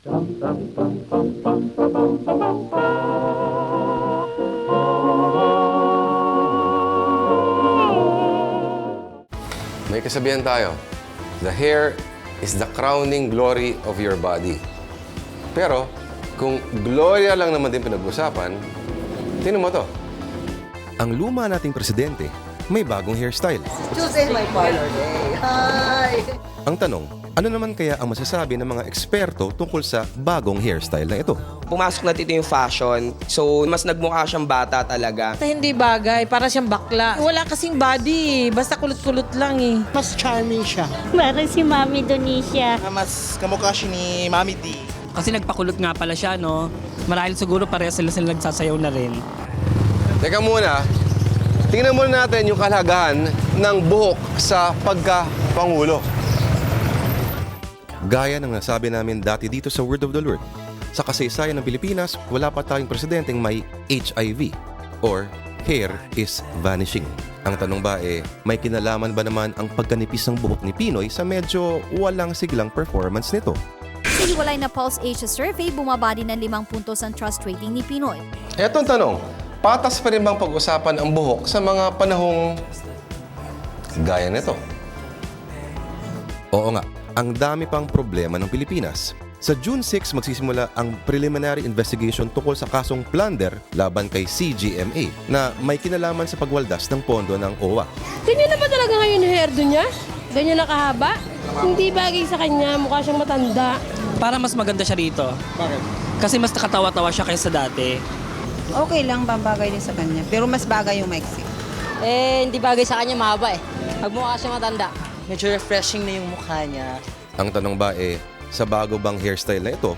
May kasabihan tayo, the hair is the crowning glory of your body. Pero, kung gloria lang naman din pinag-usapan, tingnan mo to. Ang luma nating presidente, may bagong hairstyle. Tuesday, my parlor day. Hi! Ang tanong, ano naman kaya ang masasabi ng mga eksperto tungkol sa bagong hairstyle na ito? Pumasok na dito yung fashion, so mas nagmukha siyang bata talaga. Hindi bagay, para siyang bakla. Wala kasing body, basta kulot-kulot lang eh. Mas charming siya. Parang si Mami Donicia. Mas kamukha siya ni Mami D. Kasi nagpakulot nga pala siya, no? Marahil siguro pareha sila nagsasayaw na rin. Teka muna, tingnan muna natin yung kalagahan ng buhok sa pagka-pangulo. Gaya ng nasabi namin dati dito sa Word of the Lord, sa kasaysayan ng Pilipinas, wala pa tayong presidenteng may HIV or hair is vanishing. Ang tanong ba may kinalaman ba naman ang pagkanipis ng buhok ni Pinoy sa medyo walang siglang performance nito? Sa hiwalay na Pulse Asia survey, bumaba din ng 5 puntos ang trust rating ni Pinoy. Eto ang tanong, patas pa rin bang pag-usapan ang buhok sa mga panahong gaya nito? Oo nga, ang dami pang problema ng Pilipinas. Sa June 6, magsisimula ang preliminary investigation tungkol sa kasong plunder laban kay CGMA na may kinalaman sa pagwaldas ng pondo ng OWA. Ganyan na ba talaga ngayon yung hairdo niya? Ganyan na kahaba? Hindi bagay sa kanya, mukha siyang matanda. Para mas maganda siya rito. Bakit? Kasi mas nakatawa-tawa siya kaysa dati. Okay lang, bagay din sa kanya. Pero mas bagay yung maiksi. Hindi bagay sa kanya, mahaba eh. Magmukha siya matanda. Medyo refreshing na yung mukha niya. Ang tanong ba sa bago bang hairstyle na ito,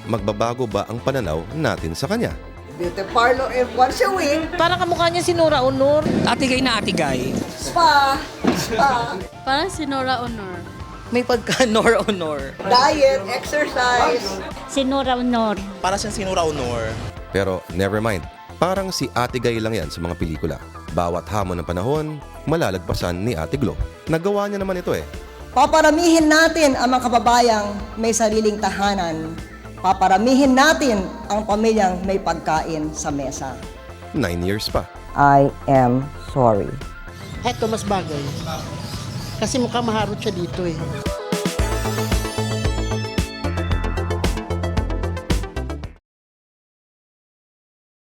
magbabago ba ang pananaw natin sa kanya? Beauty parlor once a week. Parang kamukha niya si Nora Honor. Atigay na atigay. Spa. Spa. Parang si Nora Honor. May pagka-honor. Diet, exercise. Si Nora Honor. Para siyang sinura honor. Pero never mind, parang si Ate Gay lang yan sa mga pelikula. Bawat hamon ng panahon, malalagpasan ni Ate Glo. Nagawa niya naman ito Paparamihin natin ang mga kababayang may sariling tahanan. Paparamihin natin ang pamilyang may pagkain sa mesa. 9 years pa. I am sorry. Heto mas bagay. Kasi mukhang maharot siya dito eh.